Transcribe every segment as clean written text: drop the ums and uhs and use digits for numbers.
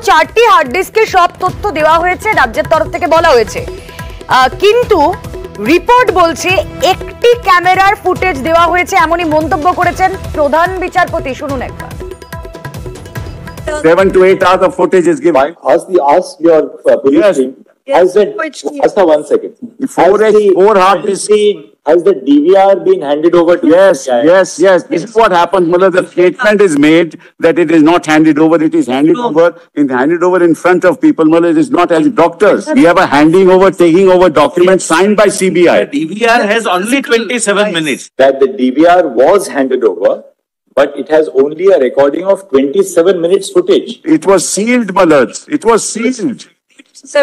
4টি হার্ড ডিস্কে সব তথ্য দেওয়া হয়েছে, রাজ্যের তরফ থেকে বলা হয়েছে, কিন্তু রিপোর্ট বলছে একটি ক্যামেরার ফুটেজ দেওয়া হয়েছে, এমনই মন্তব্য করেছেন প্রধান বিচারপতি। শুনুন একবার। 7 to 8 hours of footage is given. Ask your police team. Has that? Just 1 second. Has the DVR been handed over to? Yes. This is what happened. The statement is made that it is not handed over. It is handed over in front of people. It is not as doctors. We have a taking over documents signed by CBI. The DVR has only 27 minutes. That the DVR was handed over, but it has only a recording of 27 minutes footage. It was sealed, Malad. It was sealed.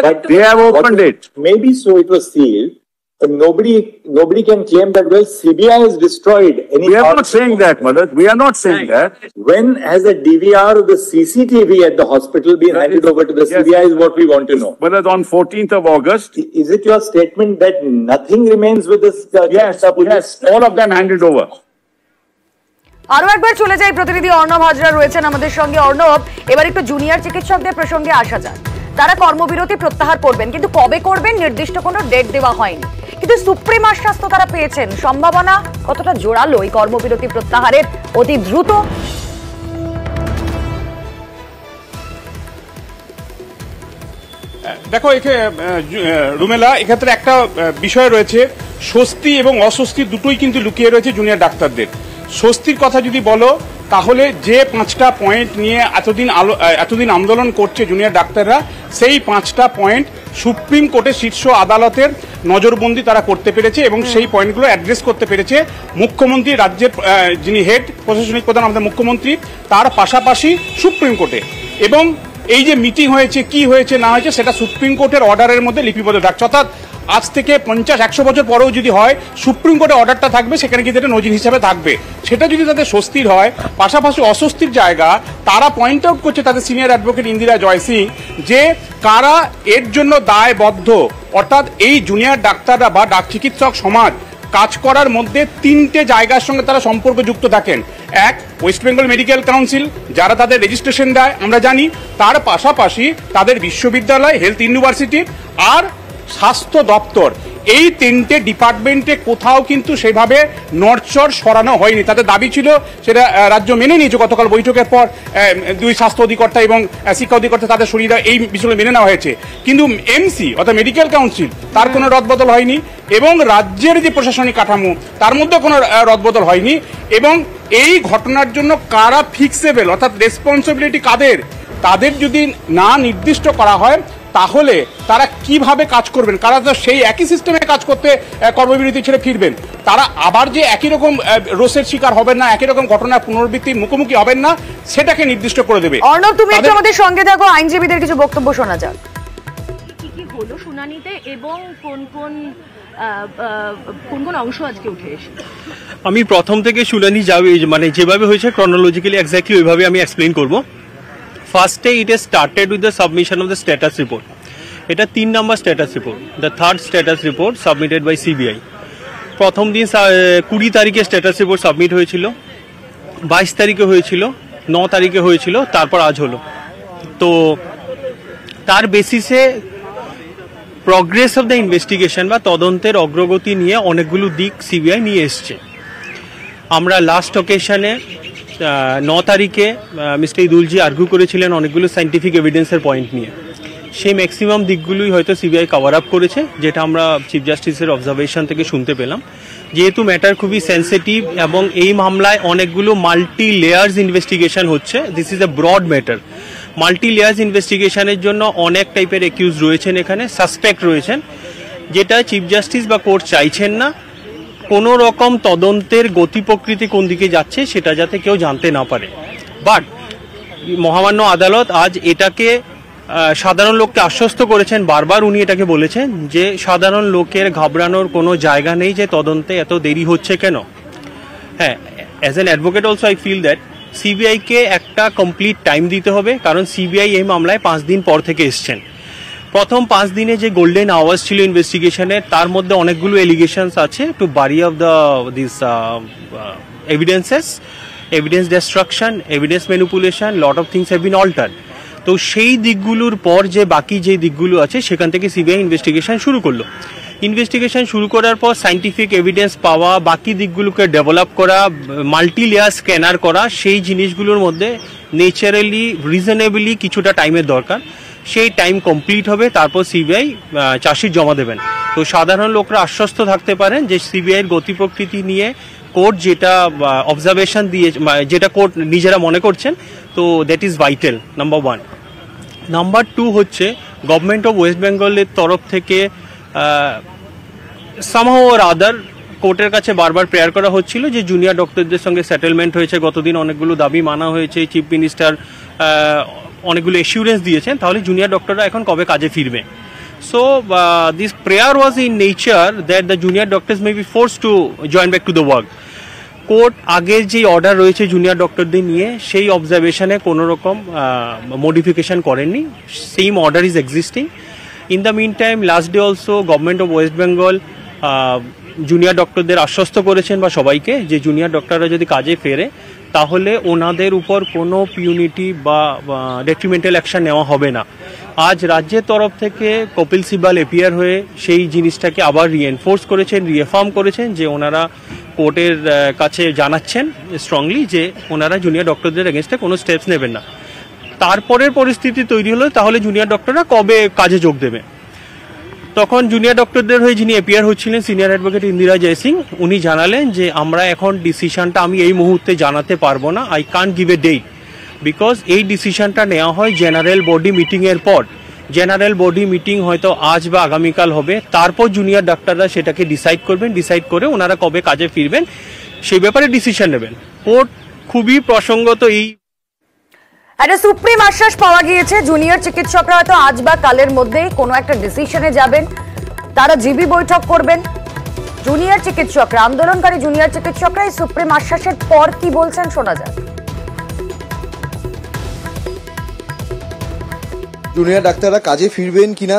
But they have opened it. Maybe so it was sealed. But nobody can claim that, well, CBI has destroyed any. We are not saying that, Malad. We are not saying that. When has the DVR of the CCTV at the hospital been handed over to the CBI is what we want to know. Malad, on 14th of August. Is it your statement that nothing remains with this? Yes, all of them handed over. আরো একবার চলে যাই, প্রতিনিধি অর্ণব হাজরা রয়েছেন আমাদের সঙ্গে। অর্ণব, এবার একটু জুনিয়র চিকিৎসকদের প্রসঙ্গে আসা যাক। তারা কর্মবিরতি প্রত্যাহার করবেন, কিন্তু কবে করবেন নির্দিষ্ট কোনো ডেট দেওয়া হয়নি, কিন্তু সুপ্রিম আশ্বাস তো তারা পেয়েছেন। সম্ভাবনা কতটা জোরালো এই কর্মবিরতি প্রত্যাহারের অতি দ্রুত? দেখো, রুমেলা, এক্ষেত্রে একটা বিষয় রয়েছে, স্বস্তি এবং অস্বস্তি দুটোই কিন্তু লুকিয়ে রয়েছে জুনিয়র ডাক্তারদের। স্বস্তির কথা যদি বলো, তাহলে যে 5টা পয়েন্ট নিয়ে এতদিন আন্দোলন করছে জুনিয়র ডাক্তাররা, সেই 5টা পয়েন্ট সুপ্রিম কোর্টের শীর্ষ আদালতের নজরবন্দি তারা করতে পেরেছে এবং সেই পয়েন্টগুলো অ্যাড্রেস করতে পেরেছে মুখ্যমন্ত্রী, রাজ্যের যিনি হেড প্রশাসনিক প্রধান আমাদের মুখ্যমন্ত্রী, তার পাশাপাশি সুপ্রিম কোর্টে। এবং এই যে মিটিং হয়েছে, কি হয়েছে না হয়েছে, সেটা সুপ্রিম কোর্টের অর্ডারের মধ্যে লিপিবদ্ধ থাকছে। অর্থাৎ আজ থেকে 50-100 বছর পরেও যদি হয়, সুপ্রিম কোর্টের অর্ডারটা থাকবে, সেখানে কিন্তু এটা নজির হিসাবে থাকবে। সেটা যদি তাদের স্বস্তির হয়, পাশাপাশি অস্বস্তির জায়গা তারা পয়েন্ট আউট করছে তাদের সিনিয়র অ্যাডভোকেট ইন্দিরা জয়সিং, যে কারা এর জন্য দায়বদ্ধ। অর্থাৎ এই জুনিয়র ডাক্তাররা বা ডাক চিকিৎসক সমাজ কাজ করার মধ্যে 3টে জায়গার সঙ্গে তারা সম্পর্কযুক্ত থাকেন। এক, ওয়েস্ট বেঙ্গল মেডিকেল কাউন্সিল, যারা তাদের রেজিস্ট্রেশন দেয় আমরা জানি, তার পাশাপাশি তাদের বিশ্ববিদ্যালয়, হেলথ ইউনিভার্সিটি আর স্বাস্থ্য দপ্তর। এই 3টে ডিপার্টমেন্টে কোথাও কিন্তু সেভাবে নড়চড় সরানো হয়নি। তাদের দাবি ছিল, সেটা রাজ্য মেনে নিয়েছে। গতকাল বৈঠকের পর 2 স্বাস্থ্য অধিকর্তা এবং শিক্ষা অধিকর্তা তাদের সরিয়ে দেওয়া, এই বিষয়গুলো মেনে নেওয়া হয়েছে। কিন্তু এমসি অর্থাৎ মেডিকেল কাউন্সিল, তার কোনো রদবদল হয়নি এবং রাজ্যের যে প্রশাসনিক কাঠামো, তার মধ্যে কোনো রদবদল হয়নি। এবং এই ঘটনার জন্য কারা ফিক্সেবল, অর্থাৎ রেসপন্সিবিলিটি কাদের, তাদের যদি না নির্দিষ্ট করা হয়, তাহলে তারা কিভাবে কাজ করবেন, কারা তো সেই একই সিস্টেমে কাজ করতে কর্মবিরতি ছেড়ে ফিরবেন, তারা আবার যে একই রকম রোষের শিকার হবেন না, একই রকম ঘটনার পুনরাবৃত্তির মুখোমুখি হবেন না, সেটাকে নির্দিষ্ট করে দেবে। অর্ণব, তুমি একটু আমাদের সঙ্গে থাকো, আইনজীবীদের কিছু বক্তব্য শোনা যাক। কি কি হলো শুনানিতে এবং কোন কোন অংশ আজকে উঠে এসেছে? আমি প্রথম থেকে শুনানি যাবে, মানে যেভাবে হয়েছে ক্রনোলজিক্যালি এক্স্যাক্টলি ওইভাবে আমি এক্সপ্লেইন করব। ফার্স্টে it is started with the submission of the status report. এটা 3 নম্বর status report, the 3rd status report submitted by CBI. প্রথম দিন 20 তারিখে স্ট্যাটাস রিপোর্ট সাবমিট হয়েছিল, 22 তারিখে হয়েছিল, 9 তারিখে হয়েছিল, তারপর আজ হলো। তো তার বেসিসে প্রগ্রেস অফ দ্য ইনভেস্টিগেশন বা তদন্তের অগ্রগতি নিয়ে অনেকগুলো দিক সিবিআই নিয়ে এসছে। আমরা লাস্ট অকেশনে 9 তারিখে মিস্টার ইদুলজি আর্গু করেছিলেন অনেকগুলো সায়েন্টিফিক এভিডেন্সের পয়েন্ট নিয়ে। সেই ম্যাক্সিমাম দিকগুলোই হয়তো সিবিআই কভার আপ করেছে, যেটা আমরা চিফ জাস্টিসের অবজারভেশন থেকে শুনতে পেলাম। যেহেতু ম্যাটার খুবই সেন্সিটিভ এবং এই মামলায় অনেকগুলো মাল্টি লেয়ার্স ইনভেস্টিগেশন হচ্ছে, this is a broad matter. Multi layers ইনভেস্টিগেশনের জন্য অনেক টাইপের অ্যাকিউজ রয়েছেন, এখানে সাসপেক্ট রয়েছেন, যেটা চিফ জাস্টিস বা কোর্ট চাইছেন না কোনো রকম তদন্তের গতি প্রকৃতি কোন দিকে যাচ্ছে সেটা যাতে কেউ জানতে না পারে। বাট মহামান্য আদালত আজ এটাকে সাধারণ লোককে আশ্বস্ত করেছেন, বারবার উনি এটাকে বলেছেন যে সাধারণ লোকের ঘাবড়ানোর কোনো জায়গা নেই, যে তদন্তে এত দেরি হচ্ছে কেন। হ্যাঁ, as an advocate also I feel that সিবিআইকে একটা কমপ্লিট টাইম দিতে হবে, কারণ সিবিআই এই মামলায় 5 দিন পর থেকে এসছেন। প্রথম 5 দিনে যে গোল্ডেন আওয়ার্স ছিল ইনভেস্টিগেশনের, তার মধ্যে অনেকগুলো এলিগেশনস আছে to bury of this evidences, evidence destruction, evidence manipulation, lot of things have been altered. তো সেই দিকগুলোর পর যে বাকি যে দিকগুলো আছে সেখান থেকে সিবিআই ইনভেস্টিগেশন শুরু করলো। ইনভেস্টিগেশন শুরু করার পর সায়েন্টিফিক এভিডেন্স পাওয়া, বাকি দিকগুলোকে ডেভেলপ করা, মাল্টি লেয়ার স্ক্যানার করা, সেই জিনিসগুলোর মধ্যে ন্যাচারালি রিজনেবলি কিছুটা টাইমের দরকার। সেই টাইম কমপ্লিট হবে, তারপর সিবিআই চার্জশিট জমা দেবেন। তো সাধারণ লোকরা আশ্বস্ত থাকতে পারেন যে সিবিআইয়ের গতি প্রকৃতি নিয়ে কোর্ট যেটা অবজারভেশন দিয়ে, যেটা কোর্ট নিজেরা মনে করছেন, তো that is vital, number 1। Number 2 হচ্ছে গভর্নমেন্ট অফ ওয়েস্ট বেঙ্গলের তরফ থেকে সামহাউ অর আদার কোর্টের কাছে বারবার প্রেয়ার করা হচ্ছিল যে জুনিয়র ডক্টরদের সঙ্গে সেটেলমেন্ট হয়েছে, গতদিন অনেকগুলো দাবি মানা হয়েছে, চিফ মিনিস্টার অনেকগুলো এসিউরেন্স দিয়েছেন, তাহলে জুনিয়র ডক্টররা এখন কবে কাজে ফিরবে। So this prayer was in nature that the junior doctors may be forced to join back to the work. Court আগের যে অর্ডার রয়েছে জুনিয়র ডক্টরদের নিয়ে, সেই অবজারভেশনে কোনো রকম মডিফিকেশন করেননি, same order is existing. In the meantime last day also government of west Bengal junior ডক্টরদের আশ্বস্ত করেছেন বা সবাইকে যে জুনিয়র ডক্টররা যদি কাজে ফেরে তাহলে ওনাদের উপর কোনো পিউনিটি বা ডেট্রিমেন্টাল অ্যাকশন নেওয়া হবে না। আজ রাজ্যের তরফ থেকে কপিল সিবাল এপিয়ার হয়ে সেই জিনিসটাকে আবার রিএনফোর্স করেছেন, রিএফার্ম করেছেন যে ওনারা কোর্টের কাছে জানাচ্ছেন স্ট্রংলি যে ওনারা জুনিয়র ডক্টরদের এগেনস্টে কোনো স্টেপস নেবেন না। তারপরের পরিস্থিতি তৈরি হলো তাহলে জুনিয়র ডক্টররা কবে কাজে যোগ দেবে। তখন জুনিয়র ডক্টরদের হয়ে যিনি এপিয়ার হচ্ছিলেন সিনিয়র অ্যাডভোকেট ইন্দিরা জয়সিং, উনি জানালেন যে আমরা এখন ডিসিশনটা আমি এই মুহূর্তে জানাতে পারবো না, I can't give a date, because এই ডিসিশনটা নেওয়া হয় জেনারেল বডি মিটিংয়ের পর। জেনারেল বডি মিটিং হয়তো আজ বা আগামীকাল হবে, তারপর জুনিয়র ডাক্তাররা সেটাকে ডিসাইড করবেন, ডিসাইড করে ওনারা কবে কাজে ফিরবেন সেই ব্যাপারে ডিসিশন নেবেন। কোর্ট খুবই প্রসঙ্গত এই একটা সুপ্রিম আশ্বাস পাওয়া গিয়েছে জুনিয়র চিকিৎসকরা হয়তো আজ বা কালের মধ্যেই কোনো একটা ডিসিশনে যাবেন, তারা জিবি বৈঠক করবেন। জুনিয়র চিকিৎসকরা, আন্দোলনকারী জুনিয়র চিকিৎসকরা এই সুপ্রিম আশ্বাসের পর কি বলছেন শোনা যাক। জুনিয়র ডাক্তাররা কাজে ফিরবেন কিনা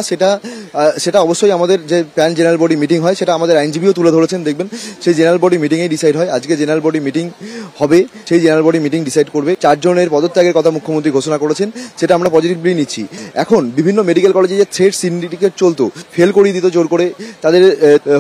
সেটা অবশ্যই আমাদের যে প্যান জেনারেল বডি মিটিং হয় সেটা আমাদের আইনজীবীও তুলে ধরেছেন, দেখবেন সেই জেনারেল বডি মিটিংয়েই ডিসাইড হয়। আজকে জেনারেল বডি মিটিং হবে, সেই জেনারেল বডি মিটিং ডিসাইড করবে। 4 জনের পদত্যাগের কথা মুখ্যমন্ত্রী ঘোষণা করেছেন, সেটা আমরা পজিটিভলি নিচ্ছি। এখন বিভিন্ন মেডিকেল কলেজে যে থ্রেড সিন্ডিকেট চলতো, ফেল করিয়ে দিত, জোর করে তাদের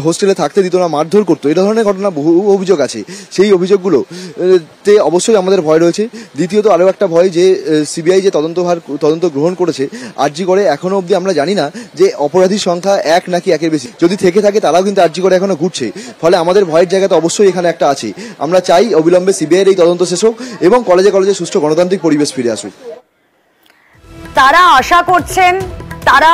হোস্টেলে থাকতে দিত না, মারধর করতো, এই ধরনের ঘটনা বহু অভিযোগ আছে। সেই অভিযোগগুলোতে অবশ্যই আমাদের ভয় রয়েছে। দ্বিতীয়ত আরও একটা ভয় যে সিবিআই যে তদন্ত গ্রহণ করেছে আরজি করে, এখনো অবধি আমরা জানি না যে অপরাধীর সংখ্যা 1 নাকি 1-এর বেশি। যদি থেকে থাকে তারাও কিন্তু আরজি করে এখনো ঘুরছে, ফলে আমাদের ভয়ের জায়গা তো অবশ্যই এখানে একটা আছে। আমরা চাই অবিলম্বে সিবিআইয়ের এই তদন্ত শেষ হোক এবং কলেজে কলেজে সুষ্ঠু গণতান্ত্রিক পরিবেশ ফিরে আসুক। তারা আশা করছেন, তারা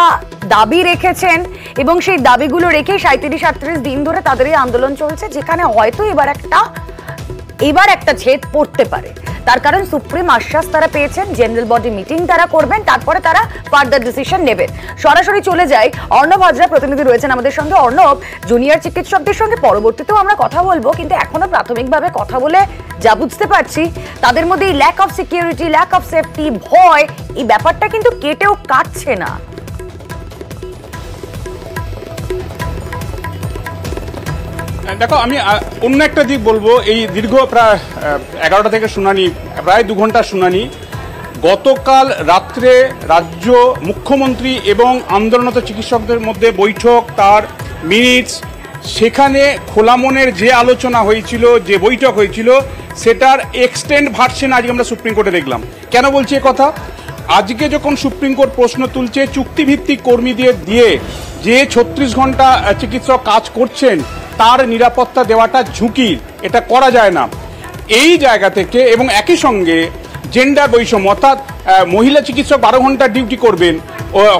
দাবি রেখেছেন এবং সেই দাবিগুলো রেখে 37-38 দিন ধরে তাদের এই আন্দোলন চলছে, যেখানে হয়তো এবার একটা ছেদ পড়তে পারে। তার কারণ সুপ্রিম আশ্বাস তারা পেয়েছেন, জেনারেল বডি মিটিং তারা করবেন, তারপরে তারা ফার্দার ডিসিশন নেবেন। সরাসরি চলে যাই, অর্ণব হাজরা প্রতিনিধি রয়েছেন আমাদের সঙ্গে। অর্ণব, জুনিয়র চিকিৎসকদের সঙ্গে পরবর্তীতেও আমরা কথা বলবো, কিন্তু এখনো প্রাথমিকভাবে কথা বলে যা বুঝতে পারছি তাদের মধ্যে এই lack of security, lack of safety, ভয়, এই ব্যাপারটা কিন্তু কেটেও কাটছে না। দেখো, আমি অন্য একটা দিক বলবো। এই দীর্ঘ প্রায় 11টা থেকে শুনানি, প্রায় 2 ঘন্টার শুনানি। গতকাল রাত্রে রাজ্য মুখ্যমন্ত্রী এবং আন্দোলনরত চিকিৎসকদের মধ্যে বৈঠক, তার মিনিটস, সেখানে খোলা মনের যে আলোচনা হয়েছিল, যে বৈঠক হয়েছিল, সেটার এক্সটেন্ড ভার্সন আজকে আমরা সুপ্রিম কোর্টে দেখলাম। কেন বলছি কথা? আজকে যখন সুপ্রিম কোর্ট প্রশ্ন তুলছে চুক্তিভিত্তিক কর্মীদের দিয়ে যে 36 ঘন্টা চিকিৎসক কাজ করছেন তার নিরাপত্তা দেওয়াটা ঝুঁকির, এটা করা যায় না, এই জায়গা থেকে, এবং একই সঙ্গে জেন্ডার বৈষম্য, অর্থাৎ মহিলা চিকিৎসক 12 ঘন্টা ডিউটি করবেন,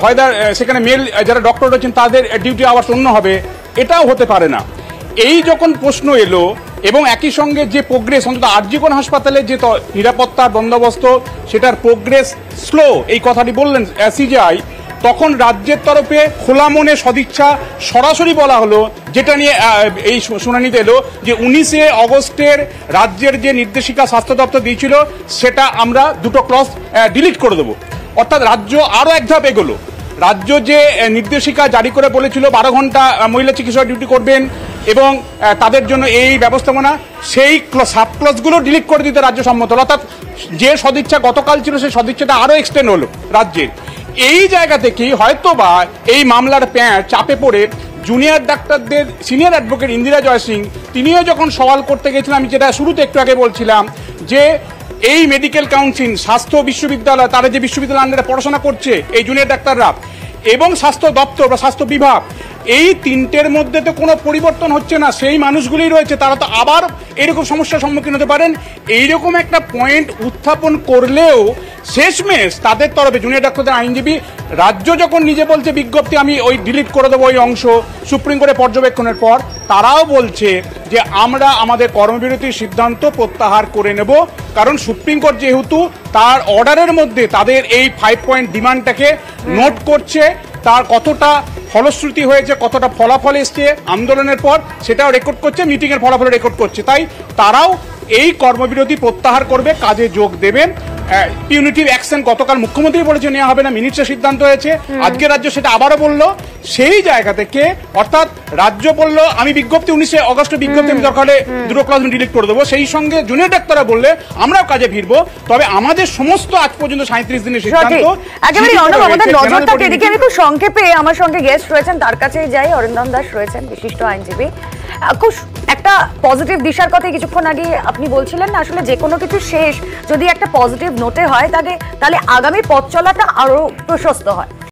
হয়তো সেখানে মেল যারা ডক্টর রয়েছেন তাদের ডিউটি আওয়ার্স অন্য হবে, এটাও হতে পারে না। এই যখন প্রশ্ন এলো এবং একই সঙ্গে যে প্রোগ্রেস, অন্তত আরজি কোন হাসপাতালে যে নিরাপত্তার বন্দোবস্ত সেটার প্রোগ্রেস স্লো, এই কথাটি বললেন সিজিআই, তখন রাজ্যের তরফে খোলা মনে সদিচ্ছা সরাসরি বলা হলো, যেটা নিয়ে এই শুনানিতে এলো, যে 19 অগস্টের রাজ্যের যে নির্দেশিকা স্বাস্থ্য দপ্তর দিয়েছিল সেটা আমরা 2টো ক্লজ ডিলিট করে দেবো। অর্থাৎ রাজ্য আরও এক ধাপ এগোলো। রাজ্য যে নির্দেশিকা জারি করে বলেছিল 12 ঘন্টা মহিলা চিকিৎসক ডিউটি করবেন, এবং তাদের জন্য এই ব্যবস্থাপনা, সেই সাব ক্লজগুলো ডিলিট করে দিতে রাজ্য সম্মত হলো। অর্থাৎ যে সদিচ্ছা গতকাল ছিল সেই সদিচ্ছাটা আরো এক্সটেন্ড হলো রাজ্যের। এই জায়গা থেকেই হয়তোবা এই মামলার চাপে পড়ে জুনিয়র ডাক্তারদের সিনিয়র অ্যাডভোকেট ইন্দিরা জয় সিং তিনিও যখন সওয়াল করতে গেছিলেন, আমি যেটা শুরুতে একটু আগে বলছিলাম যে এই মেডিকেল কাউন্সিল, স্বাস্থ্য বিশ্ববিদ্যালয়, তারা যে বিশ্ববিদ্যালয় আন্ডারে পড়াশোনা করছে এই জুনিয়র ডাক্তাররা, এবং স্বাস্থ্য দপ্তর বা স্বাস্থ্য বিভাগ, এই তিনটের মধ্যে তো কোনো পরিবর্তন হচ্ছে না, সেই মানুষগুলোই রয়েছে, তারা তো আবার এরকম সমস্যার সম্মুখীন হতে পারেন। এইরকম একটা পয়েন্ট উত্থাপন করলেও শেষমেশ তাদের তরফে জুনিয়র ডাক্তারদের আইনজীবী, রাজ্য যখন নিজে বলছে বিজ্ঞপ্তি আমি ওই ডিলিট করে দেবো ওই অংশ সুপ্রিম কোর্টে পর্যবেক্ষণের পর, তারাও বলছে যে আমরা আমাদের কর্মবিরতির সিদ্ধান্ত প্রত্যাহার করে নেব, কারণ সুপ্রিম কোর্ট যেহেতু তার অর্ডারের মধ্যে তাদের এই 5 পয়েন্ট ডিমান্ডটাকে নোট করছে, তার কতটা ফলশ্রুতি হয়েছে, কতটা ফলাফল এসছে আন্দোলনের পর সেটাও রেকর্ড করছে, মিটিংয়ের ফলাফল রেকর্ড করছে, তাই তারাও এই কর্মবিরতি প্রত্যাহার করবে, কাজে যোগ দেবেন। পিউনিটিভ অ্যাকশন গতকাল মুখ্যমন্ত্রী বলেছে নেওয়া হবে না, মিনিটসের সিদ্ধান্ত হয়েছে, আজকে রাজ্য সেটা আবারও বললো। সেই জায়গা থেকে অর্থাৎ রাজ্য বলল আমি বিজ্ঞপ্তি 19 আগস্টে বিজ্ঞপ্তি আমি দরকার হলে দুটো ক্লাস ডিলিট করে দেবো, সেই সঙ্গে জুনিয়র ডাক্তাররা বললে আমরাও কাজে ফিরবো, তবে আমাদের সমস্ত আজ পর্যন্ত 37 দিনের সিদ্ধান্ত একেবারে আমাদের নজরটা এদিকে। আমি খুব সংক্ষেপে আমার সঙ্গে গেস্ট রয়েছেন, তার কাছেই যাই। অরিন্দম দাস রয়েছেন, বিশিষ্ট আইনজীবী। খুব একটা পজিটিভ দিশার কথা কিছুক্ষণ আগে আপনি বলছিলেন না, আসলে যে কোনো কিছু শেষ যদি একটা পজিটিভ নোটে হয় তাহলে আগামী পথ চলাটা আরো প্রশস্ত হয়।